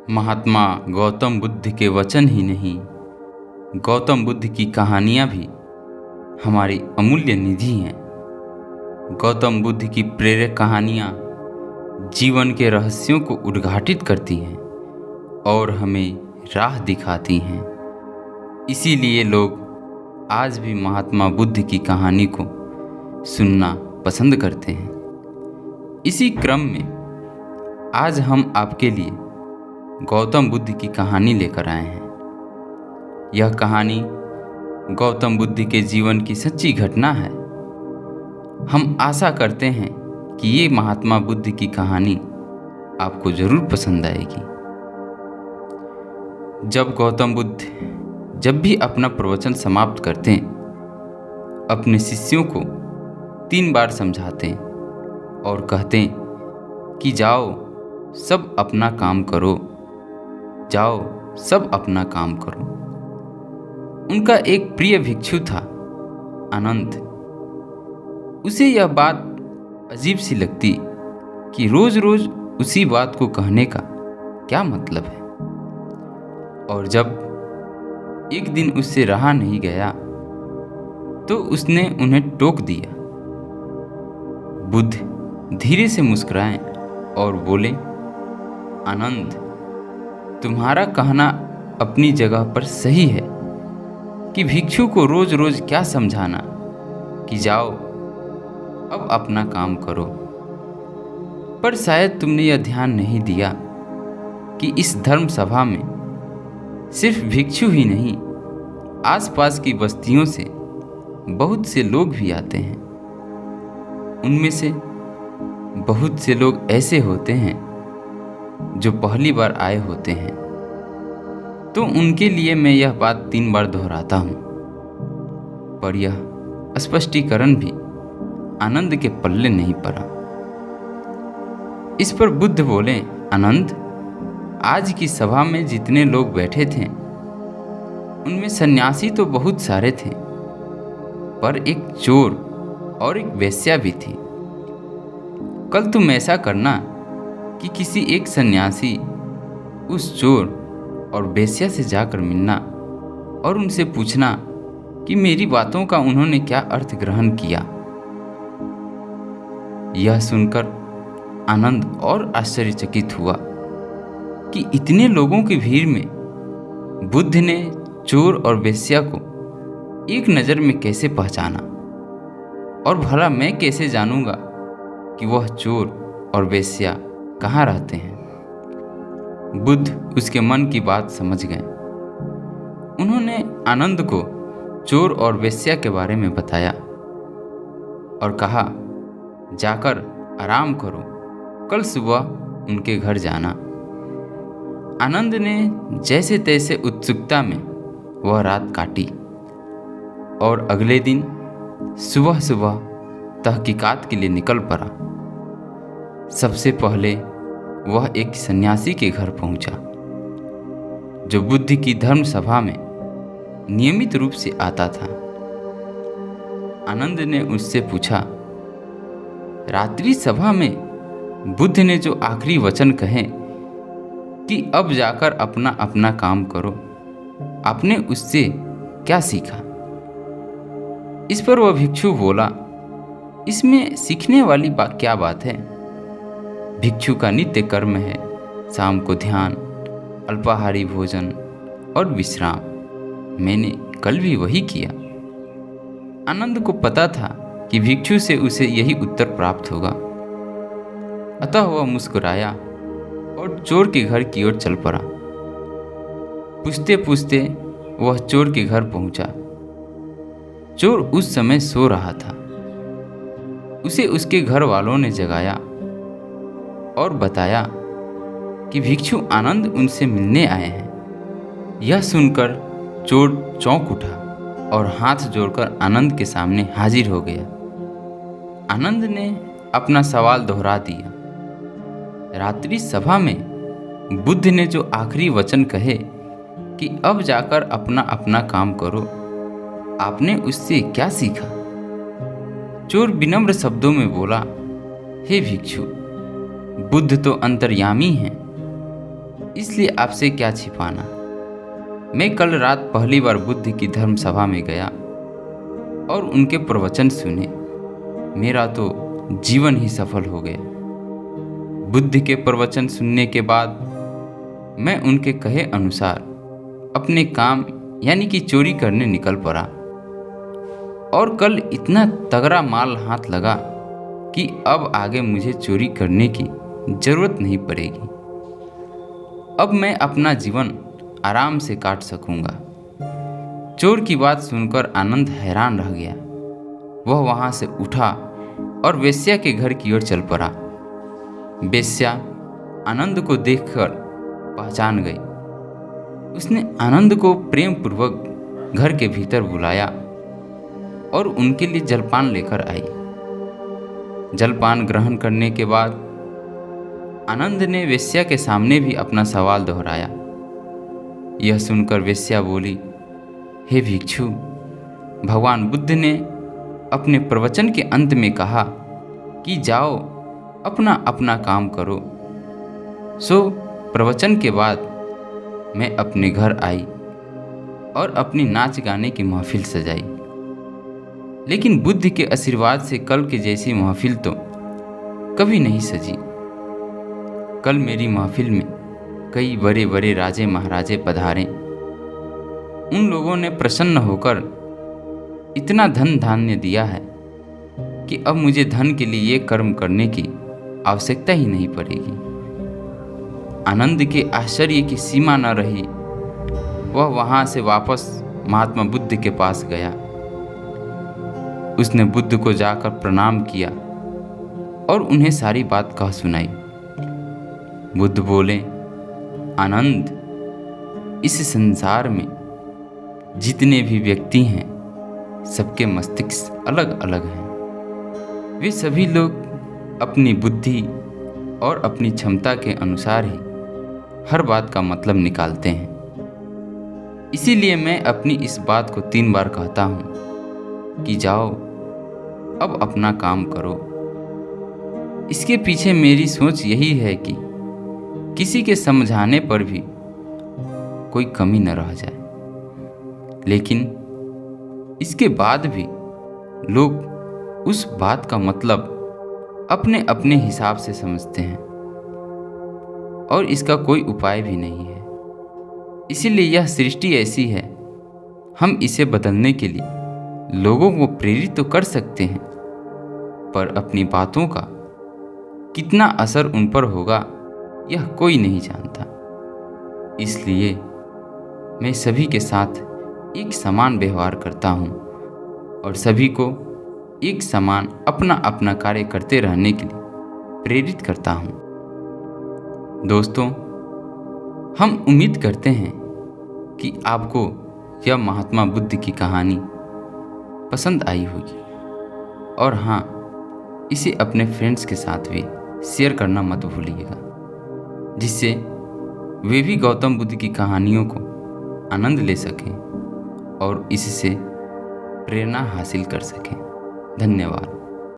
महात्मा गौतम बुद्ध के वचन ही नहीं, गौतम बुद्ध की कहानियाँ भी हमारी अमूल्य निधि हैं। गौतम बुद्ध की प्रेरक कहानियाँ जीवन के रहस्यों को उद्घाटित करती हैं और हमें राह दिखाती हैं। इसीलिए लोग आज भी महात्मा बुद्ध की कहानी को सुनना पसंद करते हैं। इसी क्रम में आज हम आपके लिए गौतम बुद्ध की कहानी लेकर आए हैं। यह कहानी गौतम बुद्ध के जीवन की सच्ची घटना है। हम आशा करते हैं कि ये महात्मा बुद्ध की कहानी आपको जरूर पसंद आएगी। जब गौतम बुद्ध जब भी अपना प्रवचन समाप्त करते हैं, अपने शिष्यों को 3 बार समझाते हैं और कहते हैं कि जाओ सब अपना काम करो, जाओ सब अपना काम करो। उनका एक प्रिय भिक्षु था, आनंद। उसे यह बात अजीब सी लगती कि रोज रोज उसी बात को कहने का क्या मतलब है। और जब एक दिन उससे रहा नहीं गया तो उसने उन्हें टोक दिया। बुद्ध धीरे से मुस्कुराए और बोले, आनंद, तुम्हारा कहना अपनी जगह पर सही है कि भिक्षु को रोज रोज क्या समझाना कि जाओ अब अपना काम करो। पर शायद तुमने यह ध्यान नहीं दिया कि इस धर्म सभा में सिर्फ भिक्षु ही नहीं, आसपास की बस्तियों से बहुत से लोग भी आते हैं। उनमें से बहुत से लोग ऐसे होते हैं जो पहली बार आए होते हैं। तो उनके लिए मैं यह बात 3 बार दोहराता हूँ। पर यह स्पष्टीकरण भी आनंद के पल्ले नहीं पड़ा। इस पर बुद्ध बोले, आनंद, आज की सभा में जितने लोग बैठे थे उनमें सन्यासी तो बहुत सारे थे, पर एक चोर और एक वेश्या भी थी। कल तुम ऐसा करना कि किसी एक सन्यासी उस चोर और वेश्या से जाकर मिलना और उनसे पूछना कि मेरी बातों का उन्होंने क्या अर्थ ग्रहण किया। यह सुनकर आनंद और आश्चर्यचकित हुआ कि इतने लोगों की भीड़ में बुद्ध ने चोर और वेश्या को एक नज़र में कैसे पहचाना, और भला मैं कैसे जानूंगा कि वह चोर और वेश्या कहाँ रहते हैं। बुद्ध उसके मन की बात समझ गए। उन्होंने आनंद को चोर और वेश्या के बारे में बताया और कहा, जाकर आराम करो, कल सुबह उनके घर जाना। आनंद ने जैसे तैसे उत्सुकता में वह रात काटी और अगले दिन सुबह सुबह तहकीकात के लिए निकल पड़ा। सबसे पहले वह एक सन्यासी के घर पहुंचा जो बुद्ध की धर्म सभा में नियमित रूप से आता था। आनंद ने उससे पूछा, रात्रि सभा में बुद्ध ने जो आखिरी वचन कहे कि अब जाकर अपना अपना काम करो, आपने उससे क्या सीखा? इस पर वह भिक्षु बोला, इसमें सीखने वाली क्या बात है। भिक्षु का नित्य कर्म है शाम को ध्यान, अल्पाहारी भोजन और विश्राम। मैंने कल भी वही किया। आनंद को पता था कि भिक्षु से उसे यही उत्तर प्राप्त होगा, अतः वह मुस्कुराया और चोर के घर की ओर चल पड़ा। पूछते पूछते वह चोर के घर पहुंचा। चोर उस समय सो रहा था। उसे उसके घर वालों ने जगाया और बताया कि भिक्षु आनंद उनसे मिलने आए हैं। यह सुनकर चोर चौंक उठा और हाथ जोड़कर आनंद के सामने हाजिर हो गया। आनंद ने अपना सवाल दोहरा दिया। रात्रि सभा में बुद्ध ने जो आखिरी वचन कहे कि अब जाकर अपना अपना काम करो, आपने उससे क्या सीखा? चोर विनम्र शब्दों में बोला, हे भिक्षु, बुद्ध तो अंतर्यामी हैं, इसलिए आपसे क्या छिपाना। मैं कल रात पहली बार बुद्ध की धर्म सभा में गया और उनके प्रवचन सुने। मेरा तो जीवन ही सफल हो गया। बुद्ध के प्रवचन सुनने के बाद मैं उनके कहे अनुसार अपने काम यानी कि चोरी करने निकल पड़ा और कल इतना तगड़ा माल हाथ लगा कि अब आगे मुझे चोरी करने की जरूरत नहीं पड़ेगी। अब मैं अपना जीवन आराम से काट सकूंगा। चोर की बात सुनकर आनंद हैरान रह गया। वह वहां से उठा और वेश्या के घर की ओर चल पड़ा। वेश्या आनंद को देखकर पहचान गई। उसने आनंद को प्रेम पूर्वक घर के भीतर बुलाया और उनके लिए जलपान लेकर आई। जलपान ग्रहण करने के बाद आनंद ने वेश्या के सामने भी अपना सवाल दोहराया। यह सुनकर वेश्या बोली, हे भिक्षु, भगवान बुद्ध ने अपने प्रवचन के अंत में कहा कि जाओ अपना अपना काम करो। सो प्रवचन के बाद मैं अपने घर आई और अपनी नाच गाने की महफिल सजाई। लेकिन बुद्ध के आशीर्वाद से कल के जैसी महफिल तो कभी नहीं सजी। कल मेरी महफिल में कई बड़े बड़े राजे महाराजे पधारे। उन लोगों ने प्रसन्न होकर इतना धन धान्य दिया है कि अब मुझे धन के लिए ये कर्म करने की आवश्यकता ही नहीं पड़ेगी। आनंद के आश्चर्य की सीमा न रही। वह वहां से वापस महात्मा बुद्ध के पास गया। उसने बुद्ध को जाकर प्रणाम किया और उन्हें सारी बात कह सुनाई। बुद्ध बोले, आनंद, इस संसार में जितने भी व्यक्ति हैं सबके मस्तिष्क अलग अलग हैं। वे सभी लोग अपनी बुद्धि और अपनी क्षमता के अनुसार ही हर बात का मतलब निकालते हैं। इसीलिए मैं अपनी इस बात को 3 बार कहता हूँ कि जाओ अब अपना काम करो। इसके पीछे मेरी सोच यही है कि किसी के समझाने पर भी कोई कमी न रह जाए। लेकिन इसके बाद भी लोग उस बात का मतलब अपने अपने हिसाब से समझते हैं और इसका कोई उपाय भी नहीं है। इसीलिए यह सृष्टि ऐसी है, हम इसे बदलने के लिए लोगों को प्रेरित तो कर सकते हैं, पर अपनी बातों का कितना असर उन पर होगा यह कोई नहीं जानता। इसलिए मैं सभी के साथ एक समान व्यवहार करता हूँ और सभी को एक समान अपना अपना कार्य करते रहने के लिए प्रेरित करता हूँ। दोस्तों, हम उम्मीद करते हैं कि आपको यह महात्मा बुद्ध की कहानी पसंद आई होगी और हाँ, इसे अपने फ्रेंड्स के साथ भी शेयर करना मत भूलिएगा, जिससे वे भी गौतम बुद्ध की कहानियों को आनंद ले सकें और इससे प्रेरणा हासिल कर सकें। धन्यवाद।